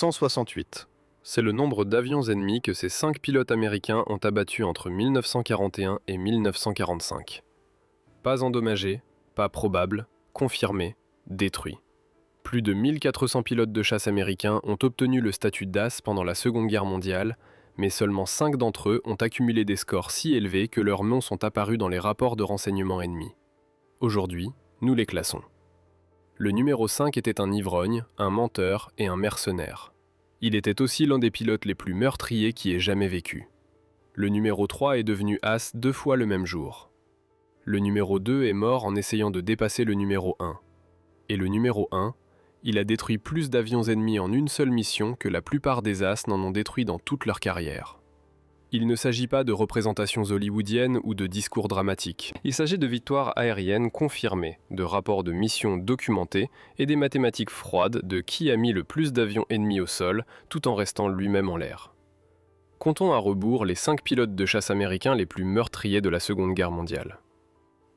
168. C'est le nombre d'avions ennemis que ces 5 pilotes américains ont abattus entre 1941 et 1945. Pas endommagés, pas probables, confirmés, détruits. Plus de 1400 pilotes de chasse américains ont obtenu le statut d'as pendant la Seconde Guerre mondiale, mais seulement 5 d'entre eux ont accumulé des scores si élevés que leurs noms sont apparus dans les rapports de renseignement ennemis. Aujourd'hui, nous les classons. Le numéro 5 était un ivrogne, un menteur et un mercenaire. Il était aussi l'un des pilotes les plus meurtriers qui ait jamais vécu. Le numéro 3 est devenu as 2 fois le même jour. Le numéro 2 est mort en essayant de dépasser le numéro 1. Et le numéro 1, il a détruit plus d'avions ennemis en une seule mission que la plupart des as n'en ont détruit dans toute leur carrière. Il ne s'agit pas de représentations hollywoodiennes ou de discours dramatiques. Il s'agit de victoires aériennes confirmées, de rapports de missions documentés et des mathématiques froides de qui a mis le plus d'avions ennemis au sol tout en restant lui-même en l'air. Comptons à rebours les 5 pilotes de chasse américains les plus meurtriers de la Seconde Guerre mondiale.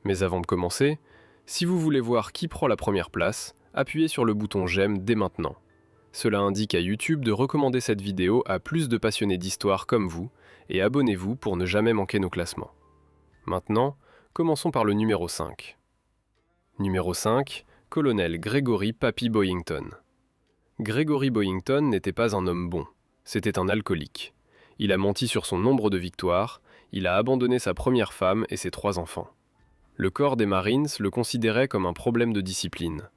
Mais avant de commencer, si vous voulez voir qui prend la première place, appuyez sur le bouton j'aime dès maintenant. Cela indique à YouTube de recommander cette vidéo à plus de passionnés d'histoire comme vous, et abonnez-vous pour ne jamais manquer nos classements. Maintenant, commençons par le numéro 5. Numéro 5, colonel Gregory Papy Boyington. Gregory Boyington n'était pas un homme bon, c'était un alcoolique. Il a menti sur son nombre de victoires, il a abandonné sa première femme et ses 3 enfants. Le corps des Marines le considérait comme un problème de discipline.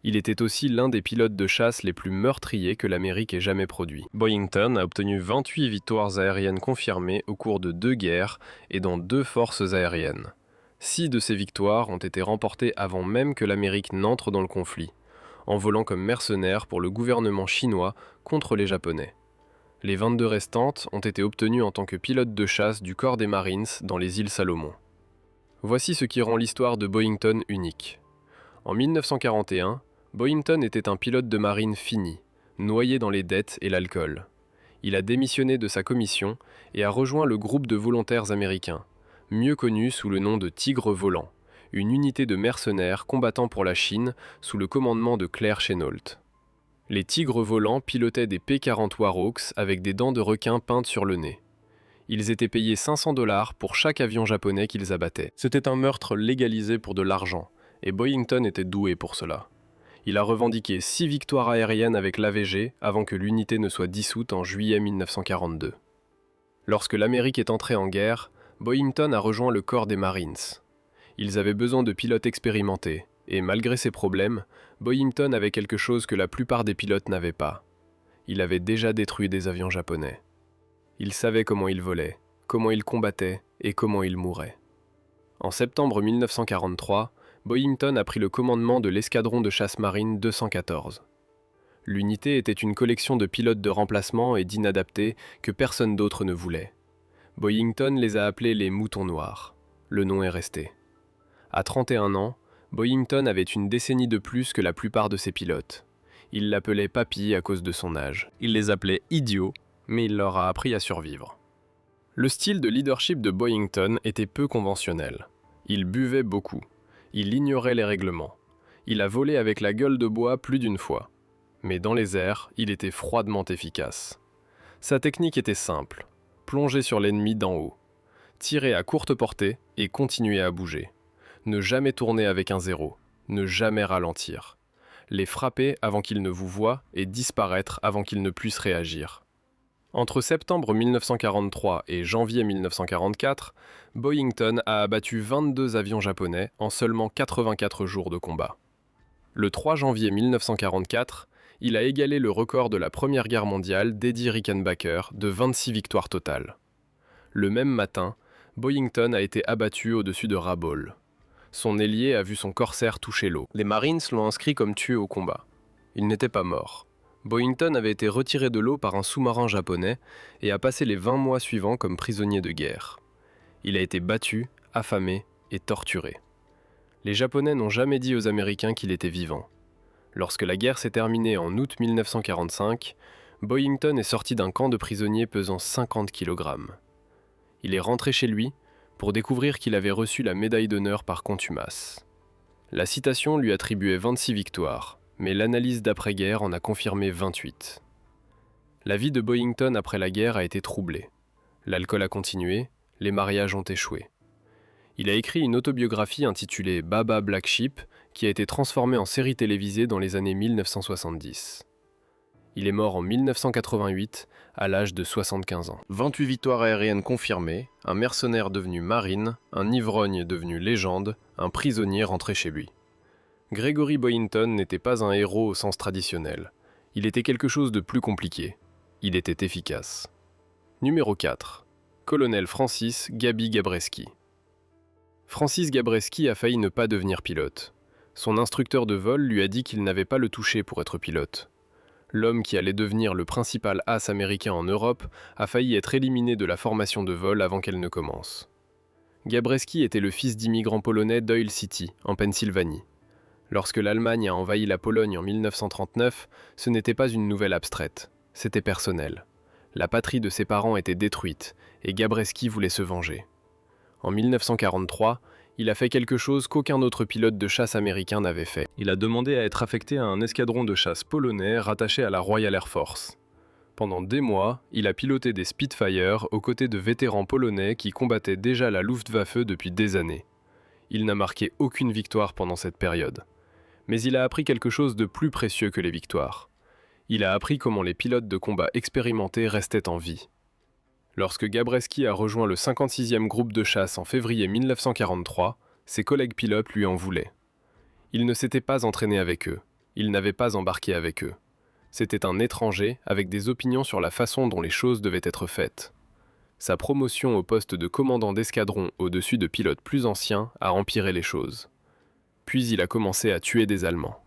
Il était aussi l'un des pilotes de chasse les plus meurtriers que l'Amérique ait jamais produit. Boyington a obtenu 28 victoires aériennes confirmées au cours de 2 guerres et dans 2 forces aériennes. 6 de ces victoires ont été remportées avant même que l'Amérique n'entre dans le conflit, en volant comme mercenaire pour le gouvernement chinois contre les Japonais. Les 22 restantes ont été obtenues en tant que pilote de chasse du corps des Marines dans les îles Salomon. Voici ce qui rend l'histoire de Boyington unique. En 1941, Boyington était un pilote de marine fini, noyé dans les dettes et l'alcool. Il a démissionné de sa commission et a rejoint le groupe de volontaires américains, mieux connu sous le nom de Tigre Volant, une unité de mercenaires combattant pour la Chine sous le commandement de Claire Chennault. Les Tigres Volants pilotaient des P-40 Warhawks avec des dents de requin peintes sur le nez. Ils étaient payés 500 $ pour chaque avion japonais qu'ils abattaient. C'était un meurtre légalisé pour de l'argent, et Boyington était doué pour cela. Il a revendiqué 6 victoires aériennes avec l'AVG avant que l'unité ne soit dissoute en juillet 1942. Lorsque l'Amérique est entrée en guerre, Boyington a rejoint le corps des Marines. Ils avaient besoin de pilotes expérimentés, et malgré ses problèmes, Boyington avait quelque chose que la plupart des pilotes n'avaient pas. Il avait déjà détruit des avions japonais. Il savait comment ils volaient, comment ils combattaient et comment ils mouraient. En septembre 1943, Boyington a pris le commandement de l'escadron de chasse marine 214. L'unité était une collection de pilotes de remplacement et d'inadaptés que personne d'autre ne voulait. Boyington les a appelés les moutons noirs. Le nom est resté. À 31 ans, Boyington avait une décennie de plus que la plupart de ses pilotes. Il l'appelait Papy à cause de son âge. Il les appelait idiots, mais il leur a appris à survivre. Le style de leadership de Boyington était peu conventionnel. Il buvait beaucoup. Il ignorait les règlements. Il a volé avec la gueule de bois plus d'une fois. Mais dans les airs, il était froidement efficace. Sa technique était simple. Plonger sur l'ennemi d'en haut. Tirer à courte portée et continuer à bouger. Ne jamais tourner avec un 0. Ne jamais ralentir. Les frapper avant qu'ils ne vous voient et disparaître avant qu'ils ne puissent réagir. Entre septembre 1943 et janvier 1944, Boyington a abattu 22 avions japonais en seulement 84 jours de combat. Le 3 janvier 1944, il a égalé le record de la Première Guerre mondiale d'Eddie Rickenbacker de 26 victoires totales. Le même matin, Boyington a été abattu au-dessus de Rabaul. Son ailier a vu son corsaire toucher l'eau. Les Marines l'ont inscrit comme tué au combat. Il n'était pas mort. Boyington avait été retiré de l'eau par un sous-marin japonais et a passé les 20 mois suivants comme prisonnier de guerre. Il a été battu, affamé et torturé. Les Japonais n'ont jamais dit aux Américains qu'il était vivant. Lorsque la guerre s'est terminée en août 1945, Boyington est sorti d'un camp de prisonniers pesant 50 kg. Il est rentré chez lui pour découvrir qu'il avait reçu la médaille d'honneur par contumace. La citation lui attribuait 26 victoires, mais l'analyse d'après-guerre en a confirmé 28. La vie de Boyington après la guerre a été troublée. L'alcool a continué, les mariages ont échoué. Il a écrit une autobiographie intitulée Baba Black Sheep qui a été transformée en série télévisée dans les années 1970. Il est mort en 1988 à l'âge de 75 ans. 28 victoires aériennes confirmées, un mercenaire devenu marine, un ivrogne devenu légende, un prisonnier rentré chez lui. Gregory Boyington n'était pas un héros au sens traditionnel. Il était quelque chose de plus compliqué. Il était efficace. Numéro 4. Colonel Francis Gaby Gabreski. Francis Gabreski a failli ne pas devenir pilote. Son instructeur de vol lui a dit qu'il n'avait pas le toucher pour être pilote. L'homme qui allait devenir le principal as américain en Europe a failli être éliminé de la formation de vol avant qu'elle ne commence. Gabreski était le fils d'immigrants polonais d'Oil City, en Pennsylvanie. Lorsque l'Allemagne a envahi la Pologne en 1939, ce n'était pas une nouvelle abstraite, c'était personnel. La patrie de ses parents était détruite, et Gabreski voulait se venger. En 1943, il a fait quelque chose qu'aucun autre pilote de chasse américain n'avait fait. Il a demandé à être affecté à un escadron de chasse polonais rattaché à la Royal Air Force. Pendant des mois, il a piloté des Spitfire aux côtés de vétérans polonais qui combattaient déjà la Luftwaffe depuis des années. Il n'a marqué aucune victoire pendant cette période. Mais il a appris quelque chose de plus précieux que les victoires. Il a appris comment les pilotes de combat expérimentés restaient en vie. Lorsque Gabreski a rejoint le 56e groupe de chasse en février 1943, ses collègues pilotes lui en voulaient. Il ne s'était pas entraîné avec eux, il n'avait pas embarqué avec eux. C'était un étranger avec des opinions sur la façon dont les choses devaient être faites. Sa promotion au poste de commandant d'escadron au-dessus de pilotes plus anciens a empiré les choses. Puis il a commencé à tuer des Allemands.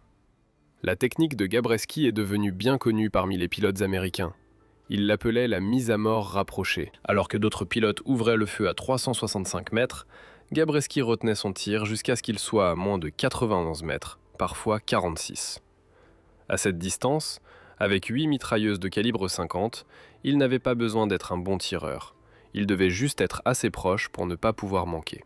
La technique de Gabreski est devenue bien connue parmi les pilotes américains. Il l'appelait la mise à mort rapprochée. Alors que d'autres pilotes ouvraient le feu à 365 mètres, Gabreski retenait son tir jusqu'à ce qu'il soit à moins de 91 mètres, parfois 46. À cette distance, avec 8 mitrailleuses de calibre 50, il n'avait pas besoin d'être un bon tireur. Il devait juste être assez proche pour ne pas pouvoir manquer.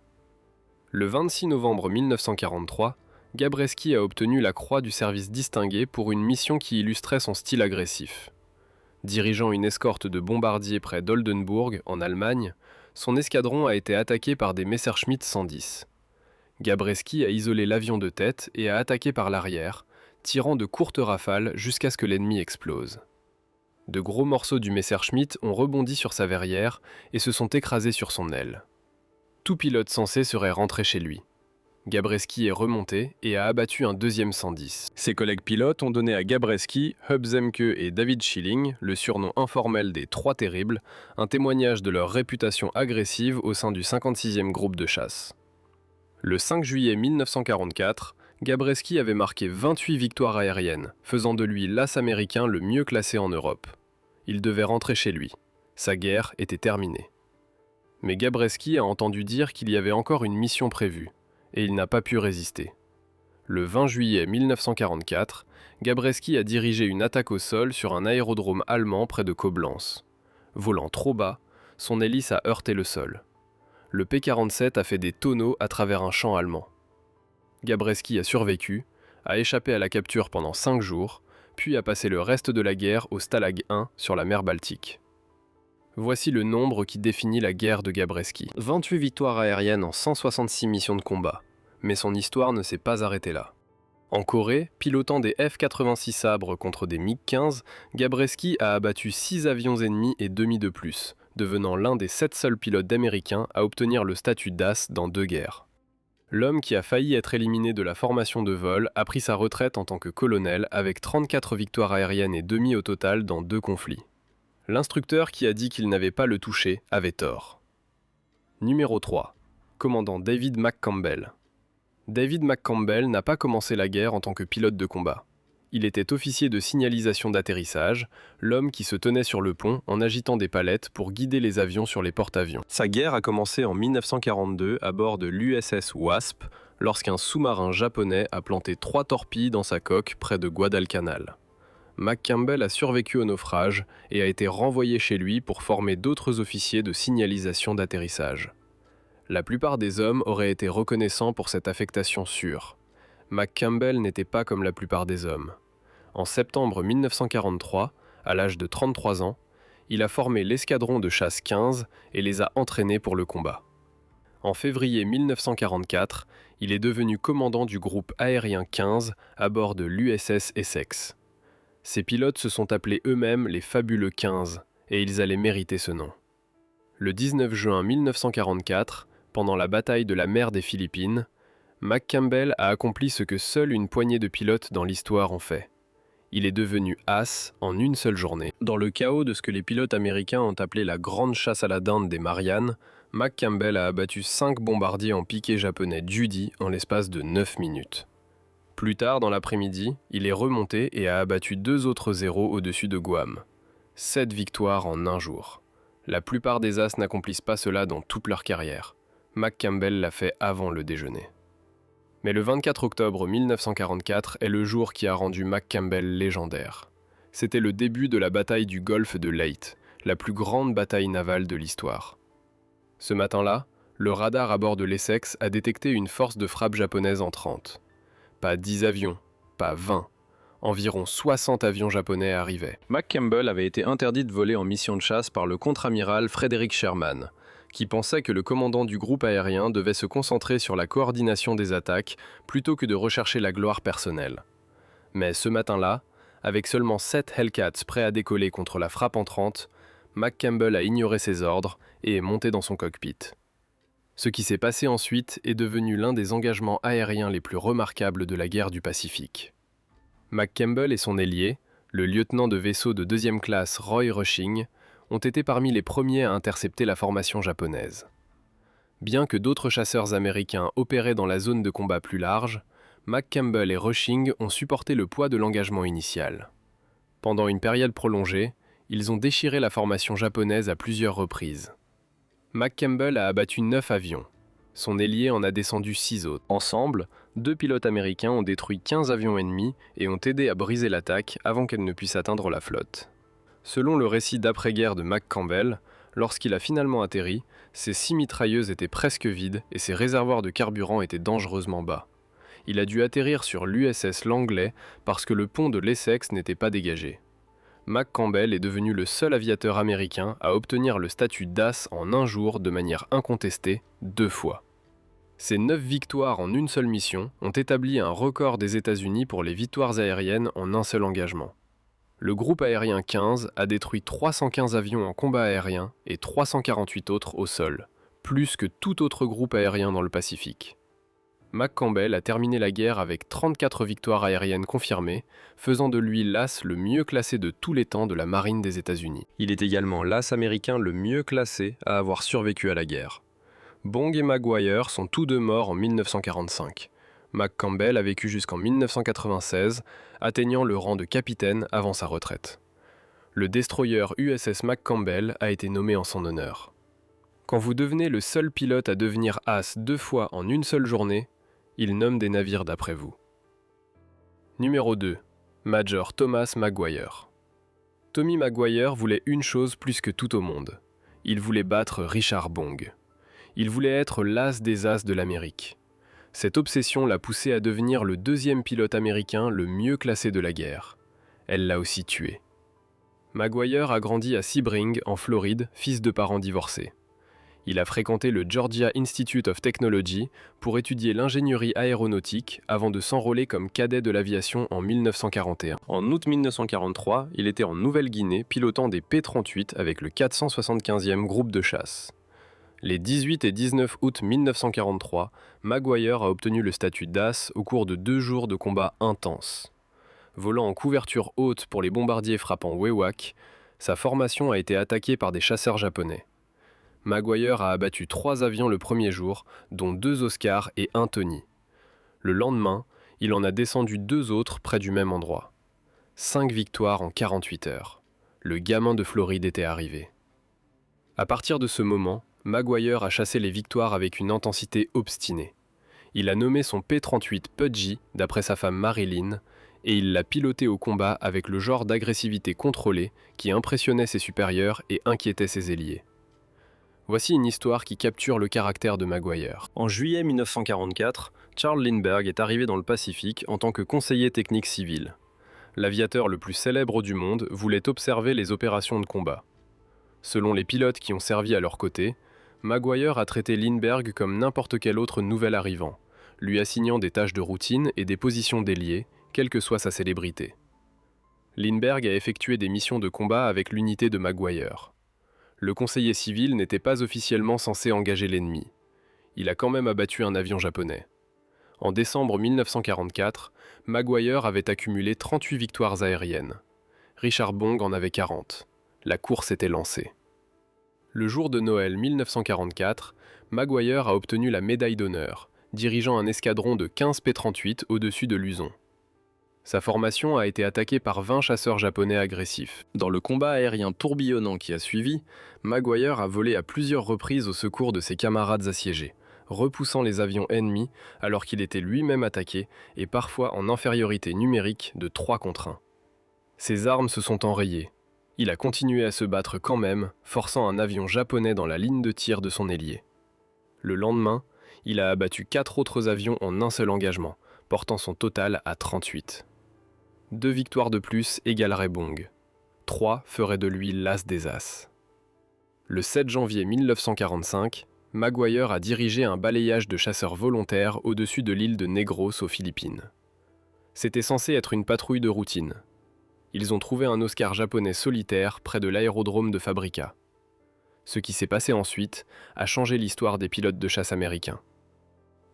Le 26 novembre 1943, Gabreski a obtenu la Croix du service distingué pour une mission qui illustrait son style agressif. Dirigeant une escorte de bombardiers près d'Oldenburg, en Allemagne, son escadron a été attaqué par des Messerschmitt 110. Gabreski a isolé l'avion de tête et a attaqué par l'arrière, tirant de courtes rafales jusqu'à ce que l'ennemi explose. De gros morceaux du Messerschmitt ont rebondi sur sa verrière et se sont écrasés sur son aile. Tout pilote censé serait rentré chez lui. Gabreski est remonté et a abattu un deuxième 110. Ses collègues pilotes ont donné à Gabreski, Hub Zemke et David Schilling, le surnom informel des Trois Terribles, un témoignage de leur réputation agressive au sein du 56e groupe de chasse. Le 5 juillet 1944, Gabreski avait marqué 28 victoires aériennes, faisant de lui l'as américain le mieux classé en Europe. Il devait rentrer chez lui. Sa guerre était terminée. Mais Gabreski a entendu dire qu'il y avait encore une mission prévue, et il n'a pas pu résister. Le 20 juillet 1944, Gabreski a dirigé une attaque au sol sur un aérodrome allemand près de Coblence. Volant trop bas, son hélice a heurté le sol. Le P-47 a fait des tonneaux à travers un champ allemand. Gabreski a survécu, a échappé à la capture pendant 5 jours, puis a passé le reste de la guerre au Stalag 1 sur la mer Baltique. Voici le nombre qui définit la guerre de Gabreski. 28 victoires aériennes en 166 missions de combat. Mais son histoire ne s'est pas arrêtée là. En Corée, pilotant des F-86 Sabre contre des MiG-15, Gabreski a abattu 6 avions ennemis et demi de plus, devenant l'un des 7 seuls pilotes américains à obtenir le statut d'as dans 2 guerres. L'homme qui a failli être éliminé de la formation de vol a pris sa retraite en tant que colonel avec 34 victoires aériennes et demi au total dans 2 conflits. L'instructeur qui a dit qu'il n'avait pas le touché avait tort. Numéro 3. Commandant David McCampbell. David McCampbell n'a pas commencé la guerre en tant que pilote de combat. Il était officier de signalisation d'atterrissage, l'homme qui se tenait sur le pont en agitant des palettes pour guider les avions sur les porte-avions. Sa guerre a commencé en 1942 à bord de l'USS Wasp, lorsqu'un sous-marin japonais a planté 3 torpilles dans sa coque près de Guadalcanal. McCampbell a survécu au naufrage et a été renvoyé chez lui pour former d'autres officiers de signalisation d'atterrissage. La plupart des hommes auraient été reconnaissants pour cette affectation sûre. McCampbell n'était pas comme la plupart des hommes. En septembre 1943, À l'âge de 33 ans, il a formé l'escadron de chasse 15 et les a entraînés pour le combat. En février 1944, il est devenu commandant du groupe aérien 15 à bord de l'USS Essex. Ces pilotes se sont appelés eux-mêmes les Fabuleux 15 et ils allaient mériter ce nom. Le 19 juin 1944, pendant la bataille de la mer des Philippines, McCampbell a accompli ce que seule une poignée de pilotes dans l'histoire ont fait. Il est devenu as en une seule journée. Dans le chaos de ce que les pilotes américains ont appelé la grande chasse à la dinde des Mariannes, McCampbell a abattu 5 bombardiers en piqué japonais Judy en l'espace de 9 minutes. Plus tard dans l'après-midi, il est remonté et a abattu 2 autres zéros au-dessus de Guam. 7 victoires en un jour. La plupart des as n'accomplissent pas cela dans toute leur carrière. McCampbell l'a fait avant le déjeuner. Mais le 24 octobre 1944 est le jour qui a rendu McCampbell légendaire. C'était le début de la bataille du golfe de Leyte, la plus grande bataille navale de l'histoire. Ce matin-là, le radar à bord de l'Essex a détecté une force de frappe japonaise entrante. Pas 10 avions, pas 20. Environ 60 avions japonais arrivaient. McCampbell avait été interdit de voler en mission de chasse par le contre-amiral Frederick Sherman, qui pensait que le commandant du groupe aérien devait se concentrer sur la coordination des attaques plutôt que de rechercher la gloire personnelle. Mais ce matin-là, avec seulement 7 Hellcats prêts à décoller contre la frappe entrante, McCampbell a ignoré ses ordres et est monté dans son cockpit. Ce qui s'est passé ensuite est devenu l'un des engagements aériens les plus remarquables de la guerre du Pacifique. McCampbell et son ailier, le lieutenant de vaisseau de deuxième classe Roy Rushing, ont été parmi les premiers à intercepter la formation japonaise. Bien que d'autres chasseurs américains opéraient dans la zone de combat plus large, McCampbell et Rushing ont supporté le poids de l'engagement initial. Pendant une période prolongée, ils ont déchiré la formation japonaise à plusieurs reprises. McCampbell a abattu 9 avions. Son ailier en a descendu 6 autres. Ensemble, 2 pilotes américains ont détruit 15 avions ennemis et ont aidé à briser l'attaque avant qu'elle ne puisse atteindre la flotte. Selon le récit d'après-guerre de McCampbell, lorsqu'il a finalement atterri, ses 6 mitrailleuses étaient presque vides et ses réservoirs de carburant étaient dangereusement bas. Il a dû atterrir sur l'USS Langley parce que le pont de l'Essex n'était pas dégagé. McCampbell est devenu le seul aviateur américain à obtenir le statut d'as en un jour de manière incontestée 2 fois. Ces 9 victoires en une seule mission ont établi un record des États-Unis pour les victoires aériennes en un seul engagement. Le groupe aérien 15 a détruit 315 avions en combat aérien et 348 autres au sol, plus que tout autre groupe aérien dans le Pacifique. McCampbell a terminé la guerre avec 34 victoires aériennes confirmées, faisant de lui l'as le mieux classé de tous les temps de la marine des États-Unis. Il est également l'as américain le mieux classé à avoir survécu à la guerre. Bong et Maguire sont tous deux morts en 1945. McCampbell a vécu jusqu'en 1996, atteignant le rang de capitaine avant sa retraite. Le destroyer USS McCampbell a été nommé en son honneur. Quand vous devenez le seul pilote à devenir as 2 fois en une seule journée, il nomme des navires d'après vous. Numéro 2. Major Thomas Maguire. Tommy Maguire voulait une chose plus que tout au monde. Il voulait battre Richard Bong. Il voulait être l'as des as de l'Amérique. Cette obsession l'a poussé à devenir le 2e pilote américain le mieux classé de la guerre. Elle l'a aussi tué. Maguire a grandi à Sebring, en Floride, fils de parents divorcés. Il a fréquenté le Georgia Institute of Technology pour étudier l'ingénierie aéronautique avant de s'enrôler comme cadet de l'aviation en 1941. En août 1943, il était en Nouvelle-Guinée pilotant des P-38 avec le 475e groupe de chasse. Les 18 et 19 août 1943, Maguire a obtenu le statut d'as au cours de 2 jours de combats intenses. Volant en couverture haute pour les bombardiers frappant Wewak, sa formation a été attaquée par des chasseurs japonais. Maguire a abattu 3 avions le premier jour, dont 2 Oscars et 1 Tony. Le lendemain, il en a descendu 2 autres près du même endroit. 5 victoires en 48 heures. Le gamin de Floride était arrivé. À partir de ce moment, Maguire a chassé les victoires avec une intensité obstinée. Il a nommé son P-38 Pudgy, d'après sa femme Marilyn, et il l'a piloté au combat avec le genre d'agressivité contrôlée qui impressionnait ses supérieurs et inquiétait ses ailiers. Voici une histoire qui capture le caractère de Maguire. En juillet 1944, Charles Lindbergh est arrivé dans le Pacifique en tant que conseiller technique civil. l'aviateur le plus célèbre du monde voulait observer les opérations de combat. Selon les pilotes qui ont servi à leur côté, Maguire a traité Lindbergh comme n'importe quel autre nouvel arrivant, lui assignant des tâches de routine et des positions d'ailier, quelle que soit sa célébrité. Lindbergh a effectué des missions de combat avec l'unité de Maguire. Le conseiller civil n'était pas officiellement censé engager l'ennemi. Il a quand même abattu un avion japonais. En décembre 1944, Maguire avait accumulé 38 victoires aériennes. Richard Bong en avait 40. La course était lancée. Le jour de Noël 1944, Maguire a obtenu la médaille d'honneur, dirigeant un escadron de 15 P-38 au-dessus de Luzon. Sa formation a été attaquée par 20 chasseurs japonais agressifs. Dans le combat aérien tourbillonnant qui a suivi, Maguire a volé à plusieurs reprises au secours de ses camarades assiégés, repoussant les avions ennemis alors qu'il était lui-même attaqué et parfois en infériorité numérique de 3 contre 1. Ses armes se sont enrayées. Il a continué à se battre quand même, forçant un avion japonais dans la ligne de tir de son ailier. Le lendemain, il a abattu 4 autres avions en un seul engagement, portant son total à 38. 2 victoires de plus égaleraient Bong. 3 feraient de lui l'as des as. Le 7 janvier 1945, Maguire a dirigé un balayage de chasseurs volontaires au-dessus de l'île de Negros aux Philippines. C'était censé être une patrouille de routine. Ils ont trouvé un Oscar japonais solitaire près de l'aérodrome de Fabrica. Ce qui s'est passé ensuite a changé l'histoire des pilotes de chasse américains.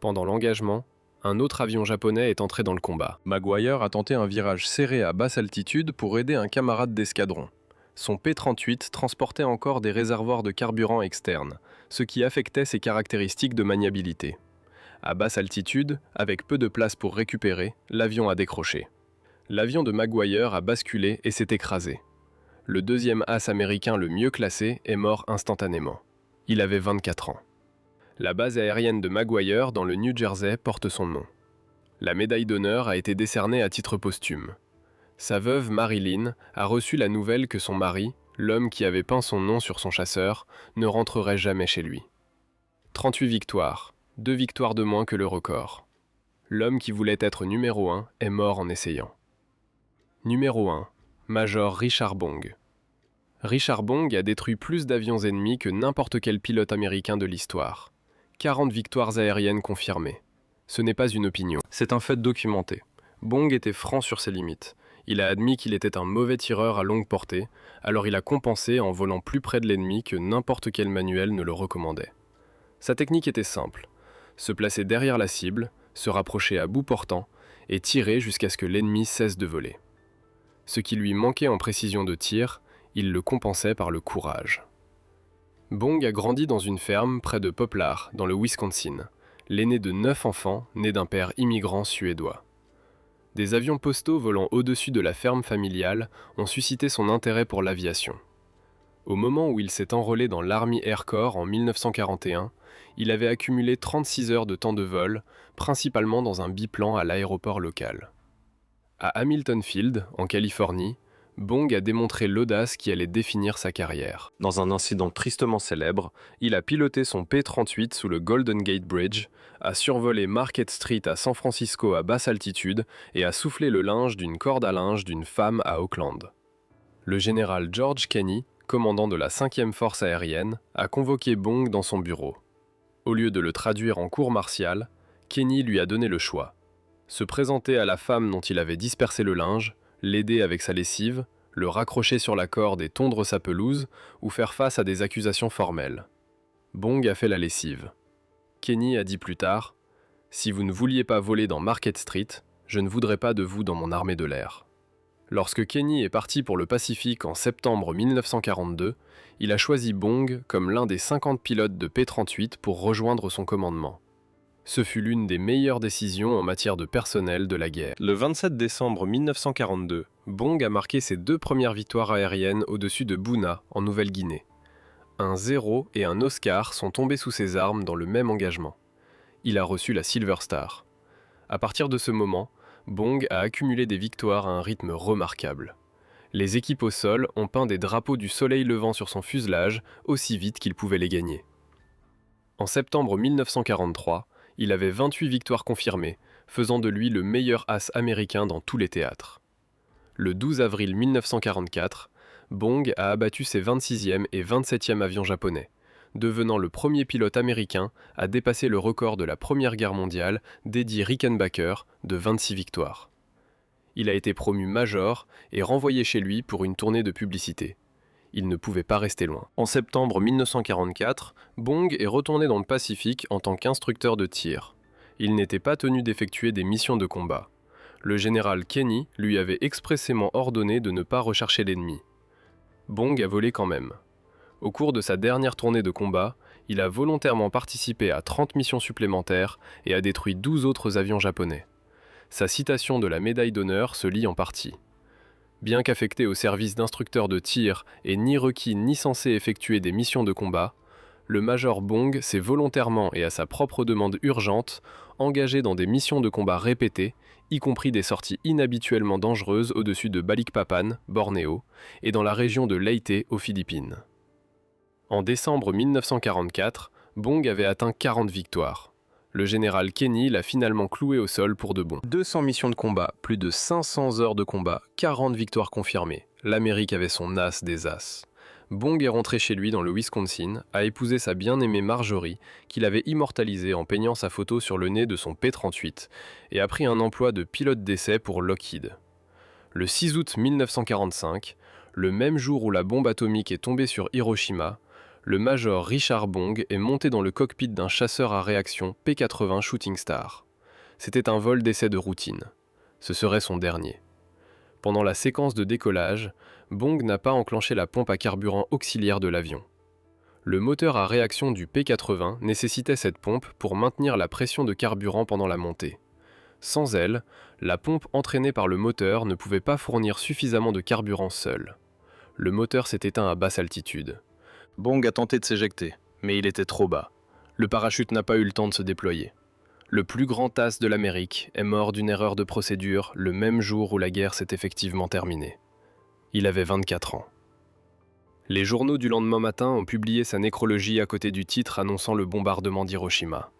Pendant l'engagement, un autre avion japonais est entré dans le combat. Maguire a tenté un virage serré à basse altitude pour aider un camarade d'escadron. Son P-38 transportait encore des réservoirs de carburant externes, ce qui affectait ses caractéristiques de maniabilité. À basse altitude, avec peu de place pour récupérer, l'avion a décroché. L'avion de Maguire a basculé et s'est écrasé. Le deuxième as américain le mieux classé est mort instantanément. Il avait 24 ans. La base aérienne de Maguire dans le New Jersey porte son nom. La médaille d'honneur a été décernée à titre posthume. Sa veuve Marilyn a reçu la nouvelle que son mari, l'homme qui avait peint son nom sur son chasseur, ne rentrerait jamais chez lui. 38 victoires, 2 victoires de moins que le record. L'homme qui voulait être numéro 1 est mort en essayant. Numéro 1. Major Richard Bong. Richard Bong a détruit plus d'avions ennemis que n'importe quel pilote américain de l'histoire. 40 victoires aériennes confirmées. Ce n'est pas une opinion, c'est un fait documenté. Bong était franc sur ses limites. Il a admis qu'il était un mauvais tireur à longue portée, alors il a compensé en volant plus près de l'ennemi que n'importe quel manuel ne le recommandait. Sa technique était simple. Se placer derrière la cible, se rapprocher à bout portant et tirer jusqu'à ce que l'ennemi cesse de voler. Ce qui lui manquait en précision de tir, il le compensait par le courage. Bong a grandi dans une ferme près de Poplar, dans le Wisconsin, l'aîné de 9 enfants nés d'un père immigrant suédois. Des avions postaux volant au-dessus de la ferme familiale ont suscité son intérêt pour l'aviation. Au moment où il s'est enrôlé dans l'Army Air Corps en 1941, il avait accumulé 36 heures de temps de vol, principalement dans un biplan à l'aéroport local. À Hamilton Field, en Californie, Bong a démontré l'audace qui allait définir sa carrière. Dans un incident tristement célèbre, il a piloté son P-38 sous le Golden Gate Bridge, a survolé Market Street à San Francisco à basse altitude et a soufflé le linge d'une corde à linge d'une femme à Oakland. Le général George Kenney, commandant de la 5e force aérienne, a convoqué Bong dans son bureau. Au lieu de le traduire en cour martiale, Kenney lui a donné le choix. Se présenter à la femme dont il avait dispersé le linge, l'aider avec sa lessive, le raccrocher sur la corde et tondre sa pelouse, ou faire face à des accusations formelles. Bong a fait la lessive. Kenney a dit plus tard « Si vous ne vouliez pas voler dans Market Street, je ne voudrais pas de vous dans mon armée de l'air. » Lorsque Kenney est parti pour le Pacifique en septembre 1942, il a choisi Bong comme l'un des 50 pilotes de P-38 pour rejoindre son commandement. Ce fut l'une des meilleures décisions en matière de personnel de la guerre. Le 27 décembre 1942, Bong a marqué ses 2 premières victoires aériennes au-dessus de Buna, en Nouvelle-Guinée. Un 0 et un Oscar sont tombés sous ses armes dans le même engagement. Il a reçu la Silver Star. À partir de ce moment, Bong a accumulé des victoires à un rythme remarquable. Les équipes au sol ont peint des drapeaux du soleil levant sur son fuselage aussi vite qu'ils pouvaient les gagner. En septembre 1943, il avait 28 victoires confirmées, faisant de lui le meilleur as américain dans tous les théâtres. Le 12 avril 1944, Bong a abattu ses 26e et 27e avions japonais, devenant le premier pilote américain à dépasser le record de la Première Guerre mondiale d'Eddie Rickenbacker de 26 victoires. Il a été promu major et renvoyé chez lui pour une tournée de publicité. Il ne pouvait pas rester loin. En septembre 1944, Bong est retourné dans le Pacifique en tant qu'instructeur de tir. Il n'était pas tenu d'effectuer des missions de combat. Le général Kenney lui avait expressément ordonné de ne pas rechercher l'ennemi. Bong a volé quand même. Au cours de sa dernière tournée de combat, il a volontairement participé à 30 missions supplémentaires et a détruit 12 autres avions japonais. Sa citation de la médaille d'honneur se lit en partie. Bien qu'affecté au service d'instructeur de tir et ni requis ni censé effectuer des missions de combat, le major Bong s'est volontairement et à sa propre demande urgente engagé dans des missions de combat répétées, y compris des sorties inhabituellement dangereuses au-dessus de Balikpapan, Bornéo, et dans la région de Leyte aux Philippines. En décembre 1944, Bong avait atteint 40 victoires. Le général Kenney l'a finalement cloué au sol pour de bon. 200 missions de combat, plus de 500 heures de combat, 40 victoires confirmées. L'Amérique avait son as des as. Bong est rentré chez lui dans le Wisconsin, a épousé sa bien-aimée Marjorie, qu'il avait immortalisée en peignant sa photo sur le nez de son P-38, et a pris un emploi de pilote d'essai pour Lockheed. Le 6 août 1945, le même jour où la bombe atomique est tombée sur Hiroshima, le major Richard Bong est monté dans le cockpit d'un chasseur à réaction P-80 Shooting Star. C'était un vol d'essai de routine. Ce serait son dernier. Pendant la séquence de décollage, Bong n'a pas enclenché la pompe à carburant auxiliaire de l'avion. Le moteur à réaction du P-80 nécessitait cette pompe pour maintenir la pression de carburant pendant la montée. Sans elle, la pompe entraînée par le moteur ne pouvait pas fournir suffisamment de carburant seule. Le moteur s'est éteint à basse altitude. Bong a tenté de s'éjecter, mais il était trop bas. Le parachute n'a pas eu le temps de se déployer. Le plus grand as de l'Amérique est mort d'une erreur de procédure le même jour où la guerre s'est effectivement terminée. Il avait 24 ans. Les journaux du lendemain matin ont publié sa nécrologie à côté du titre annonçant le bombardement d'Hiroshima.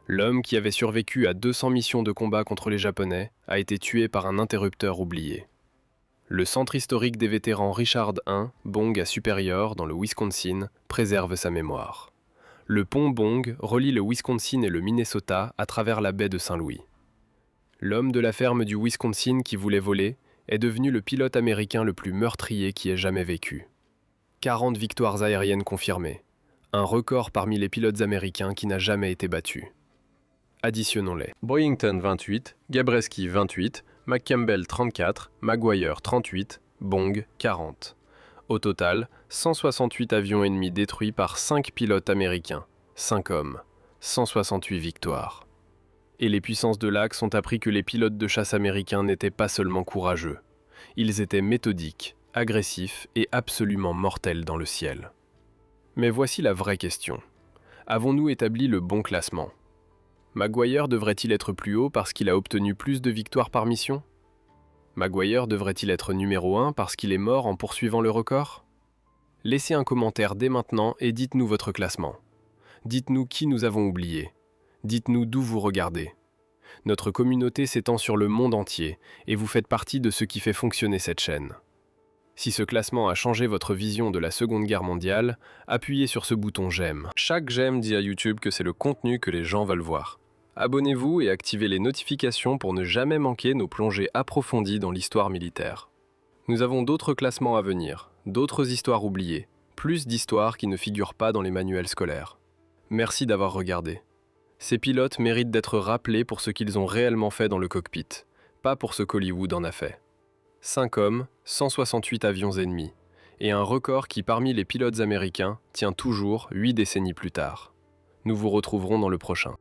L'homme qui avait survécu à 200 missions de combat contre les Japonais a été tué par un interrupteur oublié. Le centre historique des vétérans Richard I, Bong à Superior, dans le Wisconsin, préserve sa mémoire. Le pont Bong relie le Wisconsin et le Minnesota à travers la baie de Saint-Louis. L'homme de la ferme du Wisconsin qui voulait voler est devenu le pilote américain le plus meurtrier qui ait jamais vécu. 40 victoires aériennes confirmées, un record parmi les pilotes américains qui n'a jamais été battu. Additionnons-les. Boyington 28, Gabreski 28, McCampbell 34, Maguire 38, Bong 40. Au total, 168 avions ennemis détruits par 5 pilotes américains, 5 hommes, 168 victoires. Et les puissances de l'Axe ont appris que les pilotes de chasse américains n'étaient pas seulement courageux. Ils étaient méthodiques, agressifs et absolument mortels dans le ciel. Mais voici la vraie question. Avons-nous établi le bon classement ? Maguire devrait-il être plus haut parce qu'il a obtenu plus de victoires par mission ? Maguire devrait-il être numéro 1 parce qu'il est mort en poursuivant le record ? Laissez un commentaire dès maintenant et dites-nous votre classement. Dites-nous qui nous avons oublié. Dites-nous d'où vous regardez. Notre communauté s'étend sur le monde entier et vous faites partie de ce qui fait fonctionner cette chaîne. Si ce classement a changé votre vision de la Seconde Guerre mondiale, appuyez sur ce bouton j'aime. Chaque j'aime dit à YouTube que c'est le contenu que les gens veulent voir. Abonnez-vous et activez les notifications pour ne jamais manquer nos plongées approfondies dans l'histoire militaire. Nous avons d'autres classements à venir, d'autres histoires oubliées, plus d'histoires qui ne figurent pas dans les manuels scolaires. Merci d'avoir regardé. Ces pilotes méritent d'être rappelés pour ce qu'ils ont réellement fait dans le cockpit, pas pour ce qu'Hollywood en a fait. 5 hommes, 168 avions ennemis, et un record qui parmi les pilotes américains tient toujours 8 décennies plus tard. Nous vous retrouverons dans le prochain.